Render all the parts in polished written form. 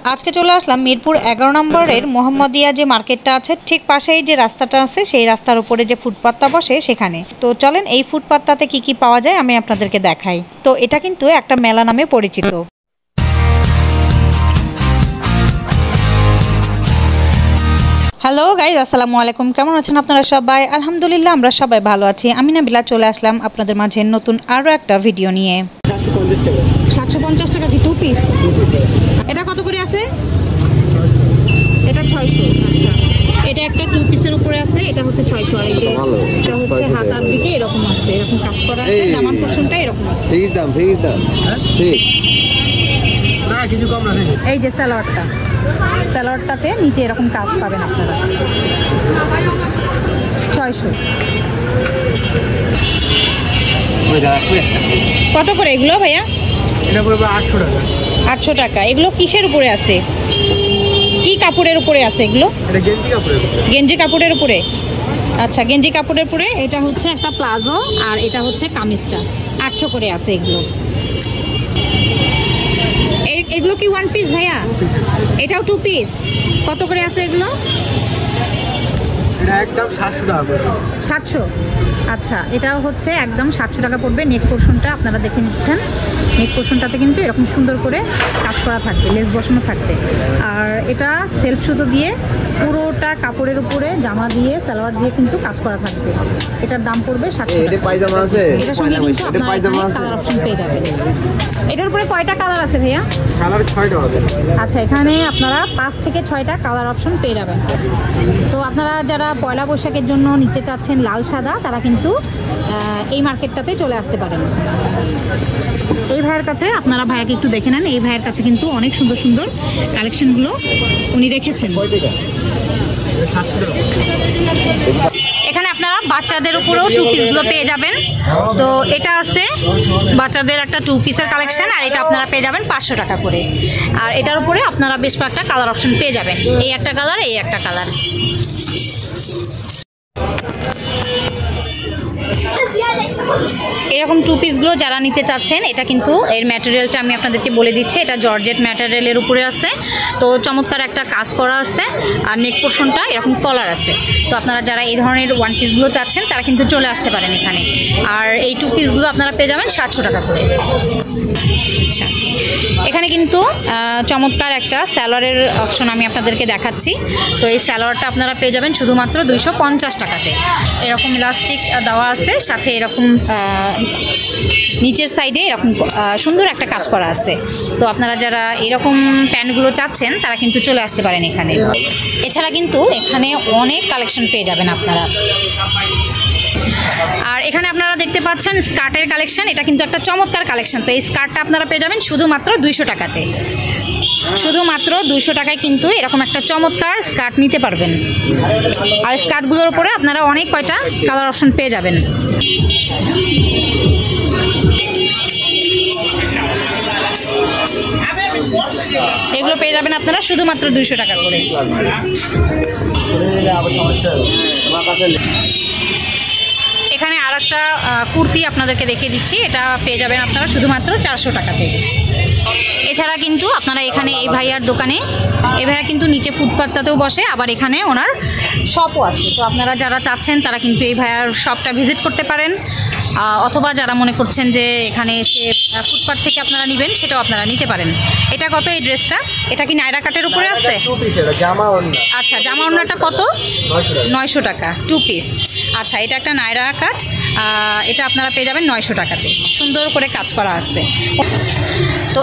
আজকে চলে আসলাম মিরপুর 11 নম্বরের মোহাম্মদিয়া যে মার্কেটটা আছে ঠিক পাশেই যে রাস্তাটা আছে সেই রাস্তার উপরে যে ফুটপাতটা বসে সেখানে। তো চলেন এই ফুটপাতটাতে কি কি পাওয়া যায় আমি আপনাদেরকে দেখাই। তো এটা কিন্তু একটা মেলা নামে পরিচিত। হ্যালো গাইজ, আসসালামু আলাইকুম। কেমন আছেন আপনারা সবাই? আলহামদুলিল্লাহ আমরা সবাই ভালো আছি। আমি নাবিলা চলে আসলাম আপনাদের মাঝে নতুন আরও একটা ভিডিও নিয়ে। 750 টাকা কি 2 পিস? এটা কত করে আছে? এটা 600। আচ্ছা, এটা একটা 2 পিসের উপরে আছে, এটা হচ্ছে 600। আর এই যে এটা হচ্ছে হাতার দিকে এরকম আছে, এরকম কাজ করা আছে, দামান পোরশনটা এরকম আছে। ঠিক দাম ঠিক না, কিছু কম না। এই যে সালোয়ারটাতে নিচে এরকম কাজ পাবেন আপনারা। 600। কত করে এগুলো ভাইয়া? এটা পড়বে 800 টাকা। 800 টাকা। এগুলো কিসের উপরে আছে? কি কাপড়ের উপরে আছে এগুলো? এটা গেঞ্জি কাপড়ের উপরে। গেঞ্জি কাপড়ের উপরে। আচ্ছা, গেঞ্জি কাপড়ের উপরে। এটা হচ্ছে একটা প্লাজো আর এটা হচ্ছে কামিজটা। 800 করে আছে এগুলো। এগুলো কি 1 পিস ভাইয়া? এটাও 2 পিস। কত করে আছে এগুলো? এটা একদম 700 টাকা। 700। আচ্ছা, এটাও হচ্ছে একদম 700 টাকা পড়বে। নেক পোরশনটা আপনারা দেখে নিচ্ছেন। নেক পোরশনটাতে কিন্তু এরকম সুন্দর করে কাজ করা থাকবে, লেস বসানো থাকবে। আর এটা সেলফ সুতো দিয়ে পুরোটা কাপড়ের উপরে জামা দিয়ে সালোয়ার দিয়ে কিন্তু কাজ করা থাকবে। এটার দাম পড়বে 700 টাকা। এটার সঙ্গে কিন্তু আপনারা কালার অপশন পেয়ে যাবেন। এটার উপরে কয়টা কালার আছে ভাইয়া? কালার 6টা হবে। আচ্ছা, এখানে আপনারা 5 থেকে 6টা কালার অপশন পেয়ে যাবেন। তো আপনারা যারা পয়লা বৈশাখের জন্য নিতে চাচ্ছেন লাল সাদা, তারা কিন্তু এই মার্কেটটাতে চলে আসতে পারেন। এই ভাইয়ের কাছে আপনারা ভাইয়াকে একটু দেখে নেন। এই ভাইয়ের কাছে কিন্তু অনেক সুন্দর সুন্দর কালেকশনগুলো উনি রেখেছেন। এখানে আপনারা বাচ্চাদের উপরেও 2 পিসগুলো পেয়ে যাবেন। তো এটা আছে বাচ্চাদের একটা 2 পিসের কালেকশন, আর এটা আপনারা পেয়ে যাবেন 500 টাকা করে। আর এটার উপরে আপনারা বেশ কয়েকটা কালার অপশন পেয়ে যাবেন। এই একটা কালার, এই একটা কালার। এরকম 2 পিসগুলো যারা নিতে চাচ্ছেন, এটা কিন্তু এর ম্যাটেরিয়ালটা আমি আপনাদেরকে বলে দিচ্ছি। এটা জর্জেট ম্যাটেরিয়ালের উপরে আছে। তো চমৎকার একটা কাজ করা আছে, আর নেক পোরশনটা এরকম কলার আছে। তো আপনারা যারা এই ধরনের 1 পিসগুলো চাচ্ছেন তারা কিন্তু চলে আসতে পারেন এখানে। আর এই 2 পিসগুলো আপনারা পেয়ে যাবেন 700 টাকা করে। আচ্ছা, এখানে কিন্তু চমৎকার একটা সালোয়ারের অপশন আমি আপনাদেরকে দেখাচ্ছি। তো এই সালোয়ারটা আপনারা পেয়ে যাবেন শুধুমাত্র 250 টাকাতে। এরকম ইলাস্টিক দেওয়া আছে, সাথে এরকম নিচের সাইডে এরকম সুন্দর একটা কাজ করা আছে। তো আপনারা যারা এরকম প্যান্টগুলো চাচ্ছেন তারা কিন্তু চলে আসতে পারেন এখানে। এছাড়া কিন্তু এখানে অনেক কালেকশন পেয়ে যাবেন আপনারা। আর এখানে আপনারা দেখতে পাচ্ছেন স্কার্টের কালেকশন। এটা কিন্তু একটা চমৎকার কালেকশন। তো এই স্কার্টটা আপনারা পেয়ে যাবেন শুধুমাত্র 200 টাকাতে। শুধুমাত্র 200 টাকায় কিন্তু এরকম একটা চমৎকার স্কার্ট নিতে পারবেন। আর স্কার্টগুলোর উপরে আপনারা অনেক কয়টা কালার অপশন পেয়ে যাবেন। এগুলো পেয়ে যাবেন আপনারা শুধুমাত্র 200 টাকা করে। এখানে আর একটা কুর্তি আপনাদেরকে দেখিয়ে দিচ্ছি। এটা পেয়ে যাবেন আপনারা শুধুমাত্র 400 টাকাতে। এছাড়া কিন্তু আপনারা এখানে এই ভাইয়ার দোকানে, এই ভাইয়া কিন্তু নিচে ফুটপাতটাতেও বসে, আবার এখানে ওনার শপও আছে। তো আপনারা যারা চাচ্ছেন তারা কিন্তু এই ভাইয়ার শপটা ভিজিট করতে পারেন, অথবা যারা মনে করছেন যে এখানে এসে ফুটপাত থেকে আপনারা নেবেন, সেটাও আপনারা নিতে পারেন। এটা কত এই ড্রেসটা? এটা কি নায়রা কাটের উপরে আছে? আচ্ছা, জামা ওড়নাটা কত? 900 টাকা 2 পিস। আচ্ছা, এটা একটা নায়রা কাট। এটা আপনারা পেয়ে যাবেন 900 টাকাতে। সুন্দর করে কাজ করা আছে। তো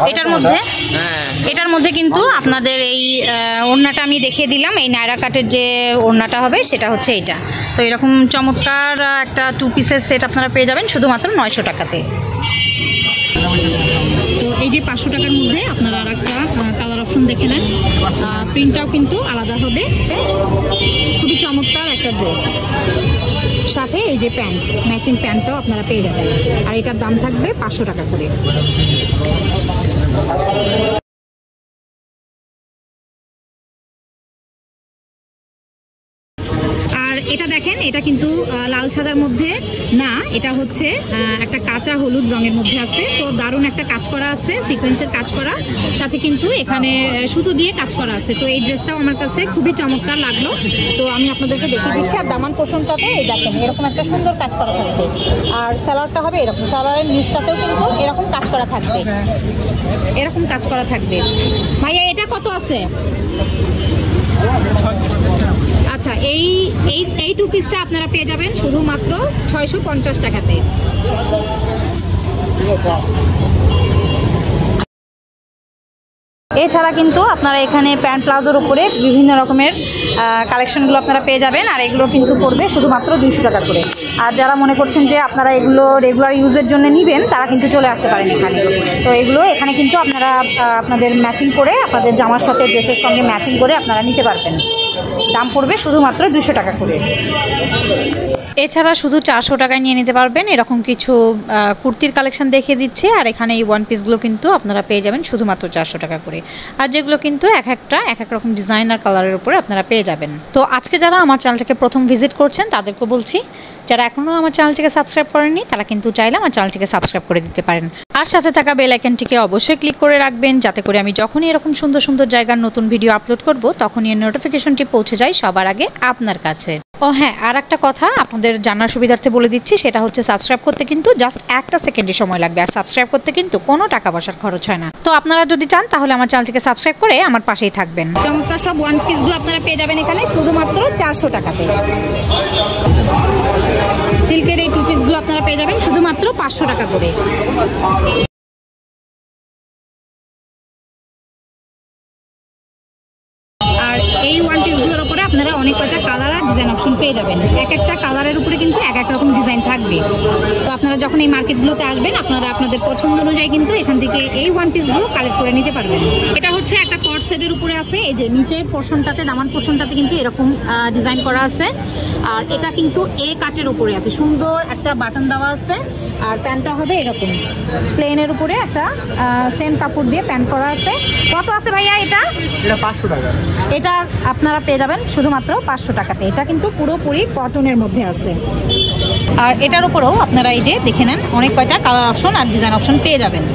এটার মধ্যে কিন্তু আপনাদের এই ওড়নাটা আমি দেখিয়ে দিলাম। এই নায়রা কাটের যে ওড়নাটা হবে সেটা হচ্ছে এইটা। তো এরকম চমৎকার একটা 2 পিসের সেট আপনারা পেয়ে যাবেন শুধুমাত্র 900 টাকাতে। তো এই যে 500 টাকার মধ্যে আপনারা আর একটা কালার অপশন দেখে নেন। প্রিন্টটাও কিন্তু আলাদা হবে। খুবই চমৎকার একটা ড্রেস, সাথে এই যে প্যান্ট, ম্যাচিং প্যান্টটাও আপনারা পেয়ে যাবেন। আর এটার দাম থাকবে 500 টাকা করে। আর এটা দেখেন, এটা কিন্তু লাল সাদার মধ্যে না, এটা হচ্ছে একটা কাঁচা হলুদ রঙের মধ্যে আছে। তো দারুণ একটা কাজ করা আছে, সিকোয়েন্সের কাজ করা, সাথে কিন্তু এখানে সুতো দিয়ে কাজ করা আছে। তো এই ড্রেসটাও আমার কাছে খুবই চমৎকার লাগলো, তো আমি আপনাদেরকে দেখিয়ে দিচ্ছি। আর দামান পোর্শনটাতে এই দেখেন এরকম একটা সুন্দর কাজ করা থাকবে, আর সালোয়ারটা হবে এরকম, সালোয়ারের নিচটাতেও কিন্তু এরকম কাজ করা থাকবে, এরকম কাজ করা থাকবে। ভাইয়া এটা কত আছে? আচ্ছা, এই এই এই টু পিসটা আপনারা পেয়ে যাবেন শুধুমাত্র 650 টাকাতে। এছাড়া কিন্তু আপনারা এখানে প্যান্ট প্লাজোর উপরে বিভিন্ন রকমের কালেকশনগুলো আপনারা পেয়ে যাবেন, আর এগুলো কিন্তু পড়বে শুধুমাত্র 200 টাকা করে। আর যারা মনে করছেন যে আপনারা এগুলো রেগুলার ইউজের জন্য নেবেন, তারা কিন্তু চলে আসতে পারেন এখানে। তো এগুলো এখানে কিন্তু আপনারা আপনাদের ম্যাচিং করে, আপনাদের জামার সাথে ড্রেসের সঙ্গে ম্যাচিং করে আপনারা নিতে পারবেন। দাম পড়বে শুধুমাত্র 200 টাকা করে। এছাড়া শুধু 400 টাকায় নিয়ে নিতে পারবেন এরকম কিছু কুর্তির কালেকশন দেখিয়ে দিচ্ছে। আর এখানে এই ওয়ান পিসগুলো কিন্তু আপনারা পেয়ে যাবেন শুধুমাত্র 400 টাকা করে। আর যেগুলো কিন্তু এক এক রকম ডিজাইন আর কালারের উপরে আপনারা পেয়ে যাবেন। তো আজকে যারা আমার চ্যানেলটাকে প্রথম ভিজিট করছেন তাদেরকে বলছি, যারা এখনও আমার চ্যানেলটিকে সাবস্ক্রাইব করেননি তারা কিন্তু চাইলে আমার চ্যানেলটিকে সাবস্ক্রাইব করে দিতে পারেন। আর সাথে থাকা বেল আইকনটিকে অবশ্যই ক্লিক করে রাখবেন, যাতে করে আমি যখনই এরকম সুন্দর সুন্দর জায়গার নতুন ভিডিও আপলোড করব তখনই এর নোটিফিকেশনটি পৌঁছে যায় সবার আগে আপনার কাছে। ও হ্যাঁ, আর একটা কথা আপনাদের জানার সুবিধার্থে বলে দিচ্ছি, সেটা হচ্ছে সাবস্ক্রাইব করতে কিন্তু জাস্ট একটা সেকেন্ডের সময় লাগবে, আর সাবস্ক্রাইব করতে কিন্তু কোনো টাকা পয়সার খরচ হয় না। তো আপনারা যদি চান তাহলে আমার চ্যানেলটিকে সাবস্ক্রাইব করে আমার পাশেই থাকবেন। চমৎকার সব ওয়ান পিসগুলো আপনারা পেয়ে যাবেন এখানে শুধুমাত্র 400 টাকাতে। সিল্কের এই টু পিসগুলো আপনারা পেয়ে যাবেন শুধুমাত্র 500 টাকা করে। আর এই ওয়ান পিসগুলোর উপরে আপনারা অনেক কয়টা কালার আর ডিজাইন অপশন পেয়ে যাবেন। এক একটা কালারের উপরে কিন্তু এক এক রকম ডিজাইন থাকবে। তো আপনারা যখন এই মার্কেটগুলোতে আসবেন আপনারা আপনাদের পছন্দ অনুযায়ী কিন্তু এখান থেকে এই ওয়ান পিসগুলো কালেক্ট করে নিতে পারবেন। এটা হচ্ছে একটা কট সেটের উপরে আছে, এই যে নিচের পোর্শনটাতে, দামান পোর্শনটাতে কিন্তু এরকম ডিজাইন করা আছে। আর এটা কিন্তু এ কাটের উপরে আছে, সুন্দর একটা বাটন দেওয়া আছে। আর প্যান্টটা হবে এরকম প্লেনের উপরে একটা সেম কাপড় দিয়ে প্যান্ট করা আছে। কত আছে ভাইয়া এটা? 500 টাকা। এটা আপনারা পেয়ে যাবেন শুধুমাত্র 500 টাকাতে। এটা কিন্তু পুরোপুরি কটনের মধ্যে আছে। আর এটার উপরেও আপনারা এই যে দেখে নেন অনেক কয়টা কালার অপশন আর ডিজাইন অপশন পেয়ে যাবেন।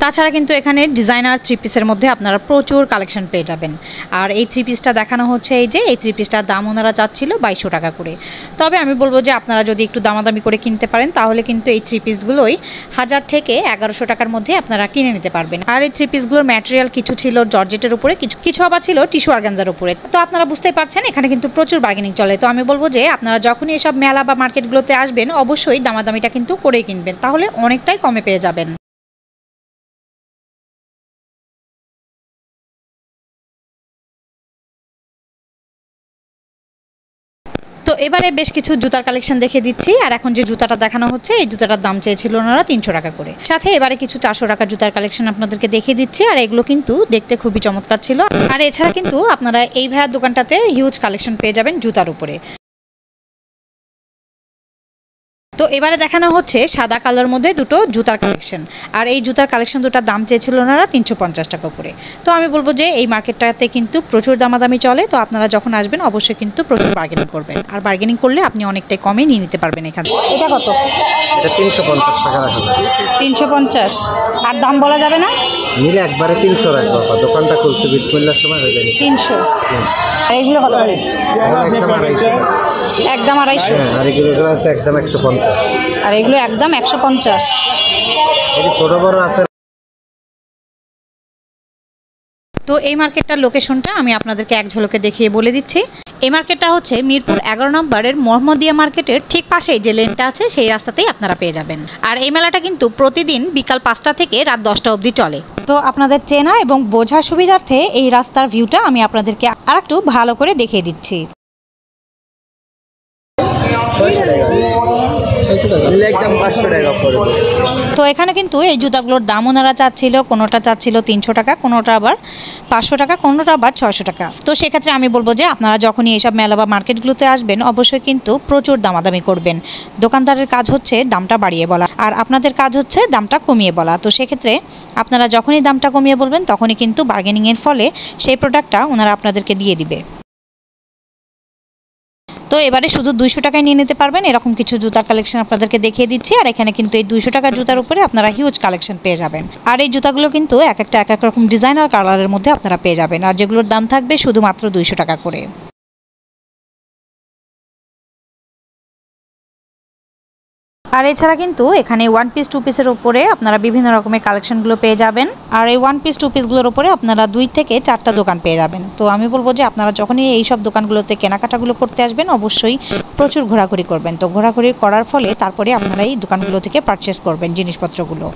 তাছাড়া কিন্তু এখানে ডিজাইনার থ্রি পিসের মধ্যে আপনারা প্রচুর কালেকশন পেয়ে যাবেন। আর এই থ্রি পিসটা দেখানো হচ্ছে, এই যে এই থ্রি পিসটার দাম ওনারা চাচ্ছিল 2200 টাকা করে। তবে আমি বলবো যে আপনারা যদি একটু দামাদামি করে কিনতে পারেন তাহলে কিন্তু এই থ্রি পিসগুলোই 1000 থেকে 1100 টাকার মধ্যে আপনারা কিনে নিতে পারবেন। আর এই থ্রি পিসগুলোর ম্যাটেরিয়াল কিছু ছিল জর্জেটের উপরে, কিছু আবার ছিল টিস্যু অর্গানজার উপরে। তো আপনারা বুঝতেই পারছেন এখানে কিন্তু প্রচুর বার্গেনিং চলে। তো আমি বলবো যে আপনারা যখনই এসব মেলা বা মার্কেটগুলোতে আসবেন অবশ্যই দামাদামিটা কিন্তু করেই কিনবেন, তাহলে অনেকটাই কমে পেয়ে যাবেন। তো এবারে বেশ কিছু জুতার কালেকশন দেখে দিচ্ছি। আর এখন যে জুতাটা দেখানো হচ্ছে এই জুতাটার দাম চেয়েছিল ওনারা 300 টাকা করে। সাথে এবারে কিছু 400 টাকার জুতার কালেকশন আপনাদেরকে দেখিয়ে দিচ্ছি। আর এগুলো কিন্তু দেখতে খুবই চমৎকার ছিল। আর এছাড়া কিন্তু আপনারা এই ভাইয়ার দোকানটাতে হিউজ কালেকশন পেয়ে যাবেন জুতার উপরে। তো এবারে দেখানো হচ্ছে সাদা কালার মধ্যে দুটো জুতার কালেকশন। আর এই জুতার কালেকশন দুটার দাম চেয়েছিল ওনারা 350 টাকা করে। তো আমি বলবো যে এই মার্কেটটাতে কিন্তু প্রচুর দামাদামি চলে। তো আপনারা যখন আসবেন অবশ্যই কিন্তু প্রচুর বার্গেনিং করবেন, আর বার্গেনিং করলে আপনি অনেকটাই কমে নিয়ে নিতে পারবেন এখানে। এটা কত? এটা 350 টাকা রাখা যাবে। 350। আর দাম বলা যাবে না? নিলে একবারে 300 রাখবো। দোকানটা খুলছে বিসমিল্লাহর সময় হয়ে যাবে 300। আর এগুলো কত করে? একদম 250। একদম 250। হ্যাঁ, আর এগুলো আছে একদম 150। আর এগুলো একদম 150। এটি ছোট বড় আছে। তো এই মার্কেটটার লোকেশনটা আমি আপনাদেরকে এক ঝলকে দেখিয়ে বলে দিচ্ছি। এই মার্কেটটা হচ্ছে মিরপুর 11 নম্বরের মোহাম্মদিয়া মার্কেটের ঠিক পাশেই যে লেনটা আছে সেই রাস্তাতেই আপনারা পেয়ে যাবেন। আর এই মেলাটা কিন্তু প্রতিদিন বিকাল 5টা থেকে রাত 10টা অবধি চলে। তো আপনাদের চেনা এবং বোঝার সুবিধার্থে এই রাস্তার ভিউটা আমি আপনাদেরকে আরেকটু ভালো করে দেখিয়ে দিচ্ছি। তো এখানে কিন্তু এই জুতাগুলোর দাম ওনারা চাচ্ছিল, কোনোটা চাচ্ছিল 300 টাকা, কোনোটা আবার 500 টাকা, কোনোটা আবার 600 টাকা। তো সেক্ষেত্রে আমি বলবো যে আপনারা যখনই এইসব মেলা বা মার্কেটগুলোতে আসবেন অবশ্যই কিন্তু প্রচুর দামাদামি করবেন। দোকানদারের কাজ হচ্ছে দামটা বাড়িয়ে বলা, আর আপনাদের কাজ হচ্ছে দামটা কমিয়ে বলা। তো সেক্ষেত্রে আপনারা যখনই দামটা কমিয়ে বলবেন তখনই কিন্তু বার্গেনিংয়ের ফলে সেই প্রোডাক্টটা ওনারা আপনাদেরকে দিয়ে দিবে। তো এবারে শুধু 200 টাকায় নিয়ে নিতে পারবেন এরকম কিছু জুতার কালেকশন আপনাদেরকে দেখিয়ে দিচ্ছি। আর এখানে কিন্তু এই 200 টাকার জুতার উপরে আপনারা হিউজ কালেকশন পেয়ে যাবেন। আর এই জুতাগুলো কিন্তু এক এক রকম ডিজাইন আর কালারের মধ্যে আপনারা পেয়ে যাবেন, আর যেগুলোর দাম থাকবে শুধুমাত্র 200 টাকা করে। আর এছাড়া কিন্তু এখানে 1 পিস 2 পিসের উপরে আপনারা বিভিন্ন রকমের কালেকশনগুলো পেয়ে যাবেন। আর এই 1 পিস 2 পিসগুলোর উপরে আপনারা 2 থেকে 4টা দোকান পেয়ে যাবেন। তো আমি বলবো যে আপনারা যখনই এই সব দোকানগুলোতে কেনাকাটাগুলো করতে আসবেন অবশ্যই প্রচুর ঘোরাঘুরি করবেন। তো ঘোরাঘুরি করার ফলে তারপরে আপনারা এই দোকানগুলো থেকে পারচেস করবেন জিনিসপত্রগুলো।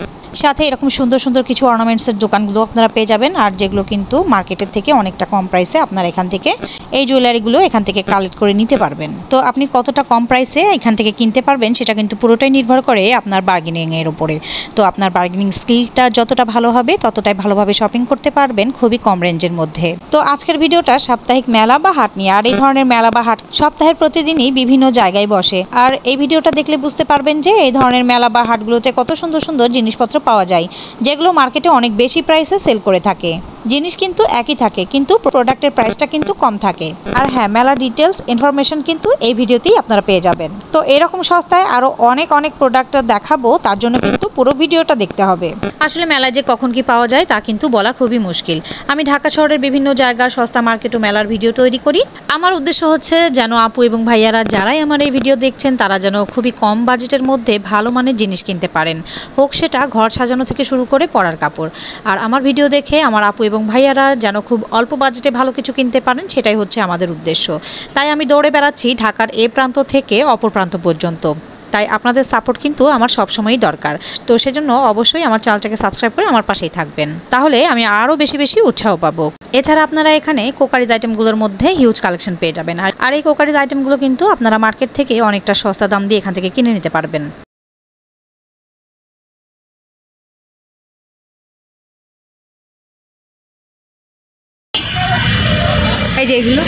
সাথে এরকম সুন্দর সুন্দর কিছু অর্নামেন্টসের দোকানগুলো আপনারা পেয়ে যাবেন, আর যেগুলো কিন্তু মার্কেটের থেকে অনেকটা কম প্রাইসে আপনারা এখান থেকে এই জুয়েলারিগুলো এখান থেকে কালেক্ট করে নিতে পারবেন। তো আপনি কতটা কম প্রাইসে এখান থেকে কিনতে পারবেন সেটা কিন্তু পুরোটাই নির্ভর করে আপনার বার্গেনিংয়ের উপরে। তো আপনার বার্গেনিং স্কিলটা যতটা ভালো হবে ততটাই ভালোভাবে শপিং করতে পারবেন খুবই কম রেঞ্জের মধ্যে। তো আজকের ভিডিওটা সাপ্তাহিক মেলা বা হাট নিয়ে। আর এই ধরনের মেলা বা হাট সপ্তাহের প্রতিদিনই বিভিন্ন জায়গায় বসে। আর এই ভিডিওটা দেখলে বুঝতে পারবেন যে এই ধরনের মেলা বা হাটগুলোতে কত সুন্দর সুন্দর জিনিসপত্র পাওয়া যায়, যেগুলো মার্কেটে অনেক বেশি প্রাইসে সেল করে থাকে। জিনিস কিন্তু একই থাকে কিন্তু প্রোডাক্টের প্রাইসটা কিন্তু কম থাকে। আর হ্যাঁ, মেলা ডিটেলস ইনফরমেশন কিন্তু এই ভিডিওতেই আপনারা পেয়ে যাবেন। তো এরকম সস্তায় আরও অনেক প্রোডাক্ট দেখাবো, তার জন্য কিন্তু পুরো ভিডিওটা দেখতে হবে। আসলে মেলায় যে কখন কি পাওয়া যায় তা কিন্তু বলা খুবই মুশকিল। আমি ঢাকা শহরের বিভিন্ন জায়গার সস্তা মার্কেট ও মেলার ভিডিও তৈরি করি। আমার উদ্দেশ্য হচ্ছে যেন আপু এবং ভাইয়ারা যারাই আমার এই ভিডিও দেখছেন তারা যেন খুবই কম বাজেটের মধ্যে ভালো মানের জিনিস কিনতে পারেন, হোক সেটা ঘর সাজানো থেকে শুরু করে পরার কাপড়। আর আমার ভিডিও দেখে আমার আপু এবং ভাইয়ারা যেন খুব অল্প বাজেটে ভালো কিছু কিনতে পারেন, সেটাই হচ্ছে আমাদের উদ্দেশ্য। তাই আমি দৌড়ে বেড়াচ্ছি ঢাকার এ প্রান্ত থেকে অপর প্রান্ত পর্যন্ত। তাই আপনাদের সাপোর্ট কিন্তু আমার সবসময়ই দরকার। তো সেজন্য অবশ্যই আমার চ্যানেলটাকে সাবস্ক্রাইব করে আমার পাশেই থাকবেন, তাহলে আমি আরও বেশি বেশি উৎসাহ পাবো। এছাড়া আপনারা এখানে কোকারিজ আইটেমগুলোর মধ্যে হিউজ কালেকশন পেয়ে যাবেন। আর এই কোকারিজ আইটেমগুলো কিন্তু আপনারা মার্কেট থেকে অনেকটা সস্তা দাম দিয়ে এখান থেকে কিনে নিতে পারবেন। এই যে এগুলো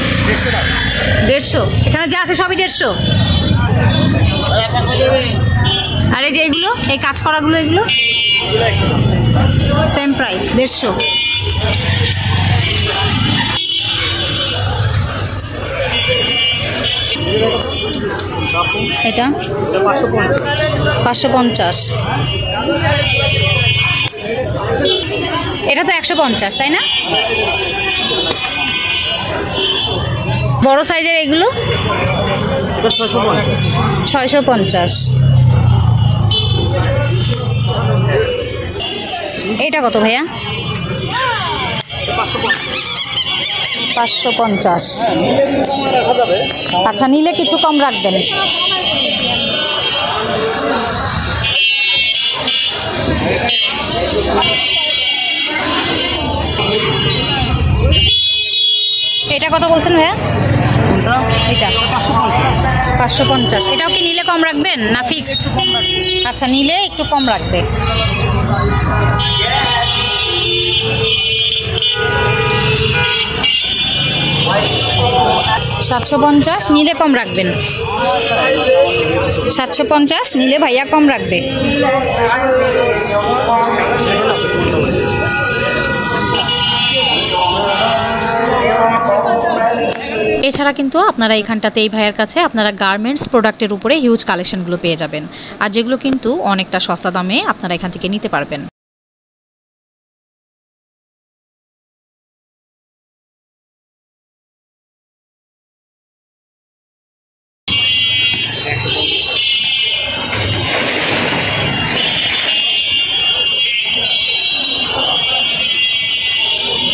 150, এখানে যা আছে সবই 150। আর এই যে এগুলো, এই কাজ করাগুলো, এগুলো সেম প্রাইস 150। এটা 550। এটা তো 150, তাই না? বড় সাইজের এগুলো 650। এইটা কত ভাইয়া? 550। আচ্ছা, নিলে কিছু কম রাখবেন। এটা কত বলছেন ভাইয়া? এটা 550। এটাও কি নিলে কম রাখবেন না ফিক্সড? আচ্ছা, নিলে একটু কম রাখবে। $750 নিলে কম রাখবেন। 750 নিলে ভাইয়া কম রাখবে। এছাড়া কিন্তু আপনারা এখানটাতে এই ভাইয়ের কাছে আপনারা গার্মেন্টস প্রোডাক্টের উপরে হিউজ কালেকশনগুলো পেয়ে যাবেন, আর যেগুলো কিন্তু অনেকটা সস্তা দামে আপনারা এখান থেকে নিতে পারবেন।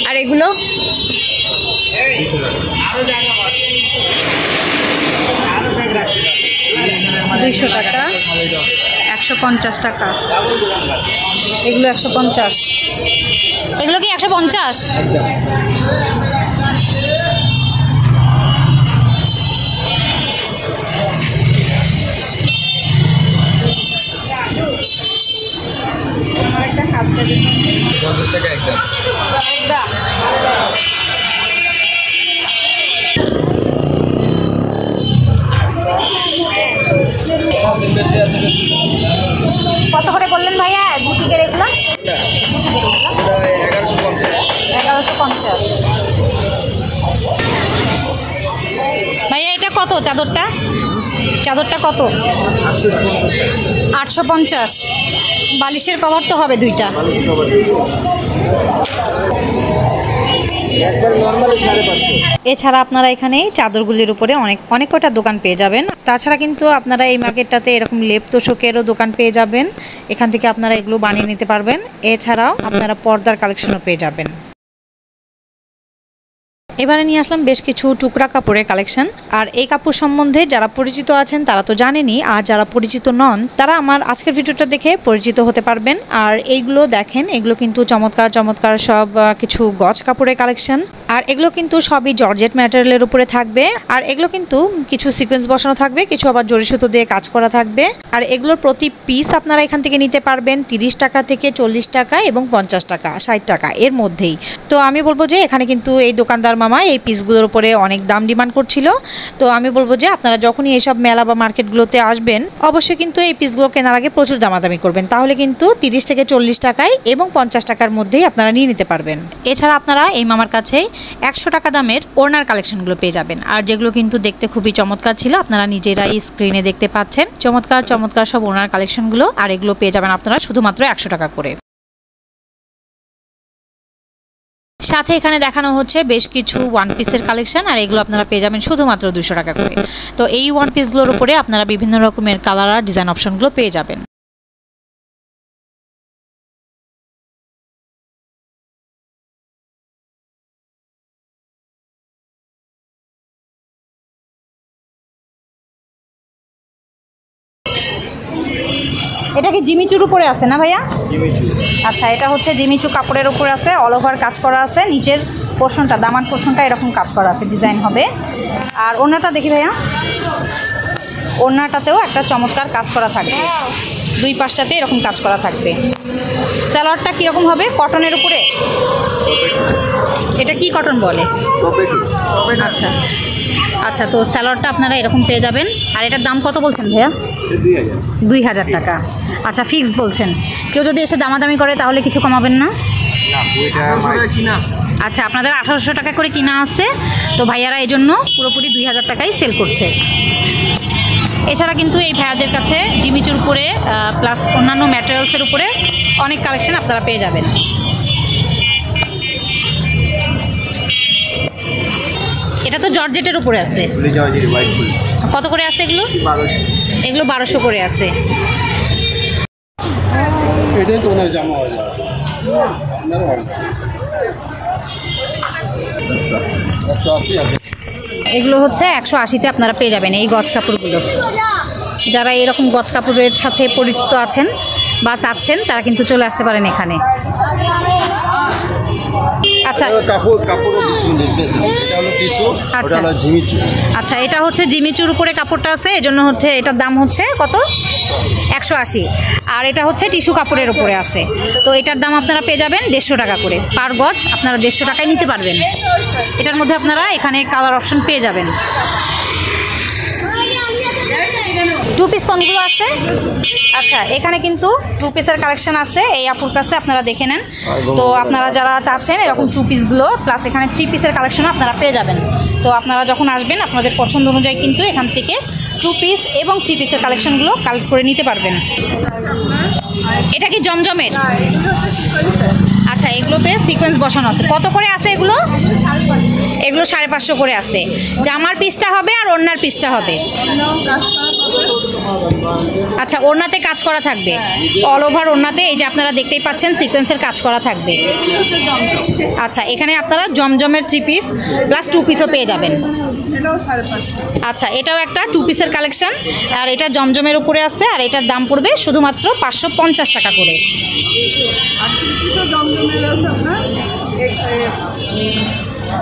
আর এগুলো 200 টাকা, 150 টাকা। এগুলো 150। এগুলো কি 150? টাকা একদম। কত করে বললেন ভাইয়া বুটিকের এগুলো? 1150। ভাইয়া এটা কত চাদরটা? চাদরটা কত? 850। বালিশের কভার তো হবে 2টা। এছাড়া আপনারা এখানে চাদরগুলির উপরে অনেক কটা দোকান পেয়ে যাবেন। তাছাড়া কিন্তু আপনারা এই মার্কেটটাতে এরকম লেপ তোষকেরও দোকান পেয়ে যাবেন, এখান থেকে আপনারা এগুলো বানিয়ে নিতে পারবেন। এছাড়াও আপনারা পর্দার কালেকশনও পেয়ে যাবেন। এবারে নিয়ে আসলাম বেশ কিছু টুকরা কাপড়ের কালেকশন। আর এই কাপড় সম্বন্ধে যারা পরিচিত আছেন তারা তো জানেনই, আর যারা পরিচিত নন তারা আমার আজকের ভিডিওটা দেখে পরিচিত হতে পারবেন। আর এইগুলো দেখেন, এগুলো কিন্তু চমৎকার চমৎকার সব কিছু গজ কাপড়ের কালেকশন। আর এগুলো কিন্তু সবই জর্জেট ম্যাটেরিয়ালের উপরে থাকবে। আর এগুলো কিন্তু কিছু সিকোয়েন্স বসানো থাকবে, কিছু আবার জরি সুতো দিয়ে কাজ করা থাকবে। আর এগুলোর প্রতি পিস আপনারা এখান থেকে নিতে পারবেন 30 টাকা থেকে 40 টাকা এবং 50 টাকা 60 টাকা এর মধ্যেই। তো আমি বলবো যে এখানে কিন্তু এই দোকানদার মামা এই পিসগুলোর উপরে অনেক দাম ডিমান্ড করছিল। তো আমি বলবো যে আপনারা যখনই এইসব মেলা বা মার্কেটগুলোতে আসবেন অবশ্যই কিন্তু এই পিসগুলো কেনার আগে প্রচুর দামাদামি করবেন, তাহলে কিন্তু 30 থেকে 40 টাকায় এবং 50 টাকার মধ্যেই আপনারা নিয়ে নিতে পারবেন। এছাড়া আপনারা এই মামার কাছে 100 টাকা দামের ওড়নার কালেকশনগুলো পেয়ে যাবেন, আর যেগুলো কিন্তু দেখতে খুবই চমৎকার ছিল। আপনারা নিজেরাই স্ক্রিনে দেখতে পাচ্ছেন চমৎকার চমৎকার সব ওড়নার কালেকশনগুলো, আর এগুলো পেয়ে যাবেন আপনারা শুধুমাত্র 100 টাকা করে। সাথে এখানে দেখানো হচ্ছে বেশ কিছু ওয়ান পিসের কালেকশন, আর এগুলো আপনারা পেয়ে যাবেন শুধুমাত্র 200 টাকা করে। তো এই ওয়ান পিসগুলোর উপরে আপনারা বিভিন্ন রকমের কালার আর ডিজাইন অপশনগুলো পেয়ে যাবেন। এটা কি জিমিচুর উপরে আছে না ভাইয়া? আচ্ছা, এটা হচ্ছে জিমিচু কাপড়ের উপরে আছে, অল ওভার কাজ করা আছে, নিচের পোর্শনটা দামান পোর্শনটা এরকম কাজ করা আছে, ডিজাইন হবে। আর ওড়নাটা দেখি ভাইয়া, ওড়নাটাতেও একটা চমৎকার কাজ করা থাকবে, 2 পাশটাতে এরকম কাজ করা থাকবে। সালোয়ারটা কীরকম হবে? কটনের উপরে? এটা কি কটন বলে? আচ্ছা আচ্ছা, তো সালোয়ারটা আপনারা এরকম পেয়ে যাবেন। আর এটার দাম কত বলছেন ভাইয়া? 2000 টাকা। আচ্ছা, ফিক্স বলছেন। কেউ যদি এসে দামাদামি করে তাহলে কিছু কমাবেন না? আচ্ছা, আপনাদের 1800 টাকা করে কিনা আছে, তো ভাইয়ারা এই জন্য পুরোপুরি 2000 টাকাই সেল করছে। এছাড়া কিন্তু এই ভাইয়াদের কাছে জিমিচুর উপরে প্লাস অন্যান্য ম্যাটেরিয়ালসের উপরে অনেক কালেকশন আপনারা পেয়ে যাবেন। এটা তো জর্জেটের উপরে আছে। কত করে আছে এগুলো? এগুলো 1200 করে আছে। এগুলো হচ্ছে 180-তে আপনারা পেয়ে যাবেন এই গজ কাপড়গুলো। যারা এরকম গজ কাপড়ের সাথে পরিচিত আছেন বা চাচ্ছেন তারা কিন্তু চলে আসতে পারেন এখানে। আচ্ছা আচ্ছা, এটা হচ্ছে জিমিচুর উপরে কাপড়টা আছে, এজন্য হচ্ছে এটার দাম হচ্ছে কত? 180। আর এটা হচ্ছে টিস্যু কাপড়ের উপরে আছে, তো এটার দাম আপনারা পেয়ে যাবেন 150 টাকা করে পার গজ। আপনারা 150 টাকায় নিতে পারবেন। এটার মধ্যে আপনারা এখানে কালার অপশন পেয়ে যাবেন। 2 পিস কোনগুলো আছে? আচ্ছা, এখানে কিন্তু 2 পিসের কালেকশন আছে এই আপুর কাছে, আপনারা দেখে নেন। তো আপনারা যারা চাচ্ছেন এরকম 2 পিসগুলো প্লাস এখানে 3 পিসের কালেকশনও আপনারা পেয়ে যাবেন। তো আপনারা যখন আসবেন আপনাদের পছন্দ অনুযায়ী কিন্তু এখান থেকে 2 পিস এবং 3 পিসের কালেকশনগুলো কালেক্ট করে নিতে পারবেন। এটা কি জমজমের? আচ্ছা, এগুলোতে সিকোয়েন্স বসানো আছে। কত করে আছে এগুলো? এগুলো 550 করে আছে। জামার পিসটা হবে আর ওড়নার পিসটা হবে। আচ্ছা, ওড়নাতে কাজ করা থাকবে, অল ওভার ওড়নাতে এই যে আপনারা দেখতেই পাচ্ছেন সিকোয়েন্সের কাজ করা থাকবে। আচ্ছা, এখানে আপনারা জমজমের 3 পিস প্লাস 2 পিসও পেয়ে যাবেন। আচ্ছা, এটাও একটা 2 পিসের কালেকশন, আর এটা জমজমের উপরে আছে, আর এটার দাম পড়বে শুধুমাত্র 550 টাকা করে।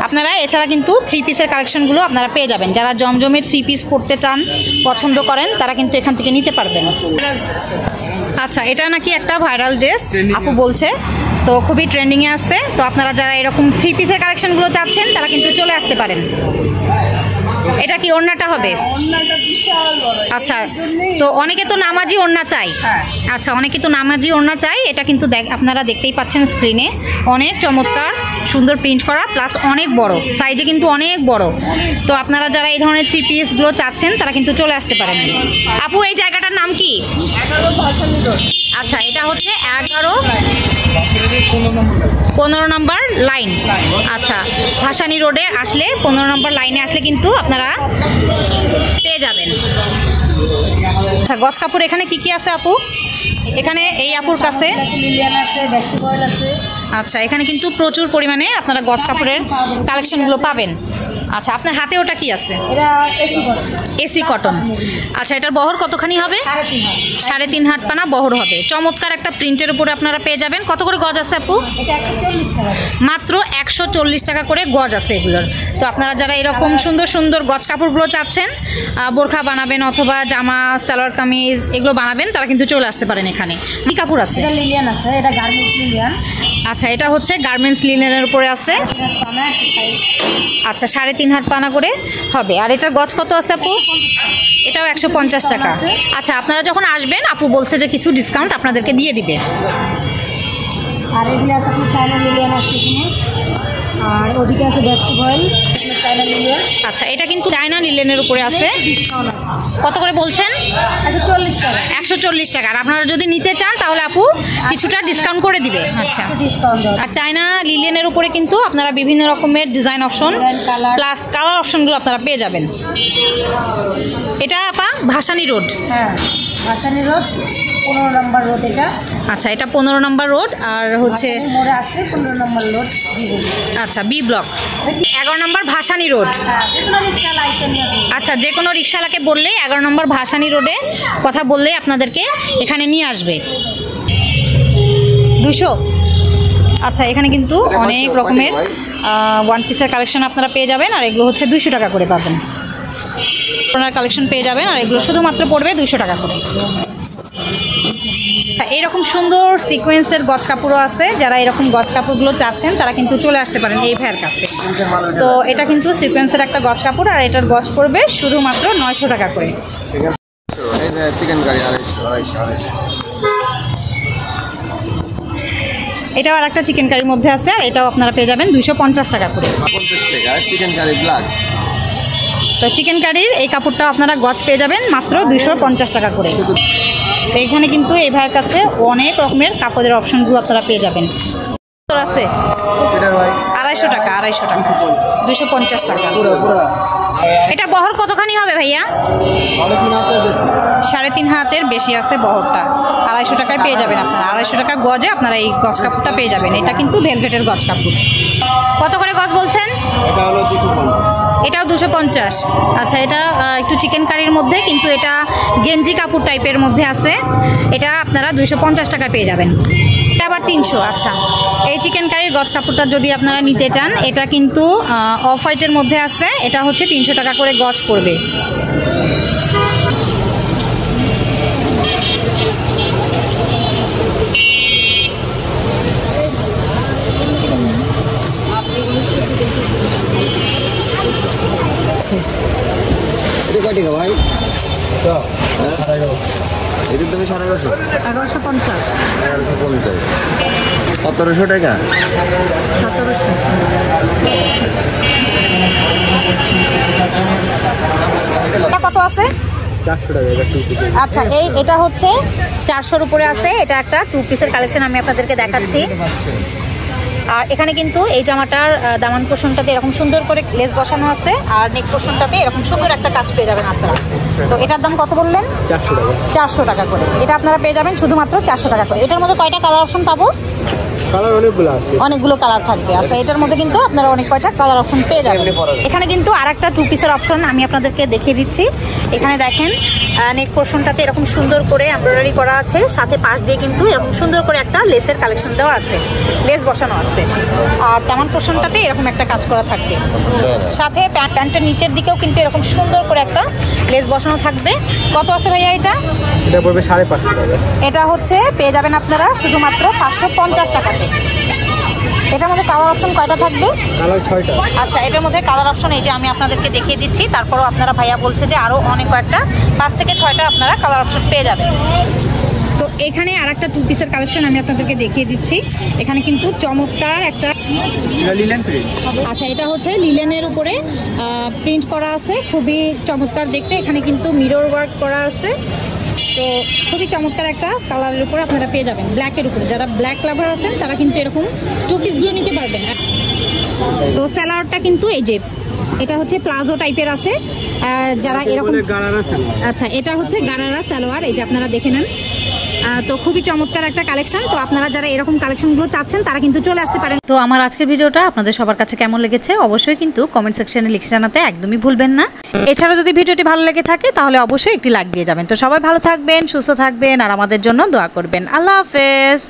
আপনারা এছাড়া কিন্তু 3 পিসের কালেকশনগুলো আপনারা পেয়ে যাবেন। যারা জমজমের 3 পিস পড়তে চান, পছন্দ করেন, তারা কিন্তু এখান থেকে নিতে পারবেন। আচ্ছা, এটা নাকি একটা ভাইরাল ড্রেস আপু বলছে, তো খুবই ট্রেন্ডিংয়ে আসছে। তো আপনারা যারা এরকম 3 পিসের কালেকশনগুলো চাচ্ছেন তারা কিন্তু চলে আসতে পারেন। এটা কি ওড়নাটা হবে? আচ্ছা, তো অনেকে তো নামাজি ওড়না চাই। আচ্ছা, অনেকে তো নামাজি ওড়না চাই। এটা কিন্তু আপনারা দেখতেই পাচ্ছেন স্ক্রিনে, অনেক চমৎকার সুন্দর প্রিন্ট করা, প্লাস অনেক বড় সাইজে, কিন্তু অনেক বড়। তো আপনারা যারা এই ধরনের 3 পিসগুলো চাচ্ছেন তারা কিন্তু চলে আসতে পারেন। আপু, এই জায়গাটার নাম কি? আচ্ছা, এটা হচ্ছে 15 নম্বর লাইন। আচ্ছা, ভাসানী রোডে আসলে 15 নম্বর লাইনে আসলে কিন্তু আপনারা পেয়ে যাবেন। আচ্ছা, গজ কাপড় এখানে কি কি আছে আপু? এখানে এই আপুর কাছে আচ্ছা, এখানে কিন্তু প্রচুর পরিমাণে আপনারা গজ কাপড়ের কালেকশনগুলো পাবেন। আচ্ছা, আপনার হাতে ওটা কি আছে? AC cotton. আচ্ছা, এটার বহর কতখানি হবে? 3.5 হাত পানা বহর হবে। চমৎকার একটা প্রিন্টের উপরে আপনারা পেয়ে যাবেন। কত করে গজ আছে আপু? মাত্র 140 টাকা করে গজ আছে এগুলোর। তো আপনারা যারা এরকম সুন্দর সুন্দর গজ কাপড়গুলো চাচ্ছেন, বোরখা বানাবেন অথবা জামা, সালোয়ার কামিজ এগুলো বানাবেন, তারা কিন্তু চলে আসতে পারেন। এখানে কি কাপড় আছে? আচ্ছা, এটা হচ্ছে গার্মেন্টস লিনেনের উপরে আছে। আচ্ছা, 3.5 হাত পানা করে হবে। আর এটার গজ কত আছে আপু? এটাও 150 টাকা। আচ্ছা, আপনারা যখন আসবেন আপু বলছে যে কিছু ডিসকাউন্ট আপনাদেরকে দিয়ে দিবে। আর এগুলো আছে আপনার চায়না লিলিয়ান আছে এখানে, আর ওদিকে আছে ব্যাক্সি ভয়েল, চায়না লিলিয়ান। আচ্ছা, এটা কিন্তু চায়না লিলেনের উপরে আছে। ডিসকাউন্ট আছে। কত করে বলছেন? 140 টাকা। 140 টাকা। আর আপনারা যদি নিতে চান তাহলে আপু কিছুটা ডিসকাউন্ট করে দিবে। আচ্ছা, ডিসকাউন্ট আছে। আর চায়না লিলেনের উপরে কিন্তু আপনারা বিভিন্ন রকমের ডিজাইন অপশন প্লাস কালার অপশনগুলো আপনারা পেয়ে যাবেন। এটা আপা ভাসানী রোড। হ্যাঁ, ভাসানী রোড 15 নম্বর রোড এটা। আচ্ছা, এটা 15 নম্বর রোড। আর হচ্ছে মোড়ে আসলে 15 নম্বর রোড। আচ্ছা, বি ব্লক 11 নম্বর ভাসানী রোড। আচ্ছা, যে কোনো রিক্সাওয়ালাকে বললে 11 নম্বর ভাসানী রোডে কথা বললে আপনাদেরকে এখানে নিয়ে আসবে। 200। আচ্ছা, এখানে কিন্তু অনেক রকমের ওয়ান পিসের কালেকশন আপনারা পেয়ে যাবেন। আর এগুলো হচ্ছে 200 টাকা করে পাবেন। আপনারা কালেকশন পেয়ে যাবেন। আর এগুলো শুধুমাত্র পড়বে 200 টাকা করে। এরকম সুন্দর সিকোয়েন্সের গজ কাপড়ও আছে। যারা এরকম গজ কাপড়গুলো চাচ্ছেন তারা কিন্তু চলে আসতে পারেন এই ভাইয়ের কাছে। তো এটা কিন্তু সিকোয়েন্সের একটা গজ কাপড়, আর এটার গজ পড়বে শুধুমাত্র 900 টাকা করে। এটাও আর একটা চিকেন কারির মধ্যে আছে। আর এটাও আপনারা পেয়ে যাবেন 250 টাকা করে। তো চিকেন কারির এই কাপড়টাও আপনারা গজ পেয়ে যাবেন মাত্র 250 টাকা করে। তো এখানে কিন্তু এই ভাইয়ের কাছে অনেক রকমের কাপড়ের অপশনগুলো আপনারা পেয়ে যাবেন। আছে 250 টাকা, 250 টাকা। এটা বহর কতখানি হবে ভাইয়া? 3.5 হাতের বেশি আছে বহরটা। 250 টাকায় পেয়ে যাবেন আপনারা। 250 টাকা গজে আপনারা এই গজ কাপড়টা পেয়ে যাবেন। এটা কিন্তু ভেলভেটের গজ কাপড়। কত করে গজ বলছেন? এটাও 250। আচ্ছা, এটা একটু চিকেন কারির মধ্যে, কিন্তু এটা গেঞ্জি কাপড় টাইপের মধ্যে আছে। এটা আপনারা 250 টাকা পেয়ে যাবেন। এটা আবার 300। আচ্ছা, এই চিকেন কারির গজ কাপড়টা যদি আপনারা নিতে চান, এটা কিন্তু অফ হোয়াইটের মধ্যে আছে। এটা হচ্ছে 300 টাকা করে গজ পড়বে। ভাই এদের তুমি 1150। 1150। 1700 টাকা। 1700। এটা কত আছে? 400 টাকা। আচ্ছা, এটা হচ্ছে 400-র উপরে আছে। এটা একটা 2 পিসের কালেকশন আমি আপনাদেরকে দেখাচ্ছি। আর এখানে কিন্তু এই জামাটার দামান পোর্শনটাতে এরকম সুন্দর করে লেস বসানো আছে, আর নেক পোর্শনটাতে এরকম সুন্দর একটা কাজ পেয়ে যাবেন আপনারা। তো এটার দাম কত বললেন? 400 টাকা। 400 টাকা করে। এটা আপনারা পেয়ে যাবেন শুধুমাত্র 400 টাকা করে। এটার মধ্যে কয়টা কালার অপশন পাবো? কালার অনেকগুলো আছে, অনেকগুলো কালার থাকবে। আচ্ছা, এটার মধ্যে কিন্তু আপনারা অনেক কয়টা কালার অপশন পেয়ে যাবেন। এখানে কিন্তু আরেকটা 2 পিসের অপশন আমি আপনাদেরকে দেখিয়ে দিচ্ছি। এখানে দেখেন নেক পোর্শনটাতে এরকম সুন্দর করে এমব্রয়ডারি করা আছে, সাথে পাশ দিয়ে কিন্তু এরকম সুন্দর করে একটা লেসের কালেকশন দেওয়া আছে, লেস বসানো আছে। আর তেমন পোর্শনটাতে এরকম একটা কাজ করা থাকবে, সাথে প্যান্টের নিচের দিকেও কিন্তু এরকম সুন্দর করে একটা লেস বসানো থাকবে। কত আছে ভাইয়া এটা? এটা পড়বে 550 টাকা। এটা হচ্ছে পেয়ে যাবেন আপনারা শুধুমাত্র 550 টাকাতে। এটার মধ্যে কালার অপশন কয়টা থাকবে? কালার 6টা। আচ্ছা, এটার মধ্যে কালার অপশন এই যে আমি আপনাদেরকে দেখিয়ে দিচ্ছি, তারপরও আপনারা ভাইয়া বলছে যে আরও অনেক কয়েকটা 5 থেকে 6টা আপনারা কালার অপশন পেয়ে যাবেন। তো এখানে আর একটা 2 পিসের কালেকশন আমি আপনাদেরকে দেখিয়ে দিচ্ছি। এখানে কিন্তু চমৎকার একটা লিলেন প্রিন্ট। আচ্ছা, এটা হচ্ছে লিলেনের উপরে প্রিন্ট করা আছে, খুবই চমৎকার দেখতে। এখানে কিন্তু মিরর ওয়ার্ক করা আছে, তো খুবই চমৎকার একটা কালারের উপরে আপনারা পেয়ে যাবেন, ব্ল্যাকের উপরে। যারা ব্ল্যাক লাভার আছেন তারা কিন্তু এরকম 2 পিসগুলো নিতে পারবেন। তো স্যালোয়ারটা কিন্তু এই যে এটা হচ্ছে প্লাজো টাইপের আছে, যারা এরকম আচ্ছা, এটা হচ্ছে গারারা সালোয়ার, এই যে আপনারা দেখে নেন। তো খুবই চমৎকার একটা কালেকশন। তো আপনারা যারা এরকম কালেকশনগুলো চাচ্ছেন তারা কিন্তু চলে আসতে পারেন। তো আমার আজকের ভিডিওটা আপনাদের সবার কাছে কেমন লেগেছে অবশ্যই কিন্তু কমেন্ট সেকশনে লিখে জানাতে একদমই ভুলবেন না। এছাড়া যদি ভিডিওটি ভালো লেগে থাকে তাহলে অবশ্যই একটি লাইক দিয়ে যাবেন। তো সবাই ভালো থাকবেন, সুস্থ থাকবেন আর আমাদের জন্য দোয়া করবেন। আল্লাহ হাফেজ।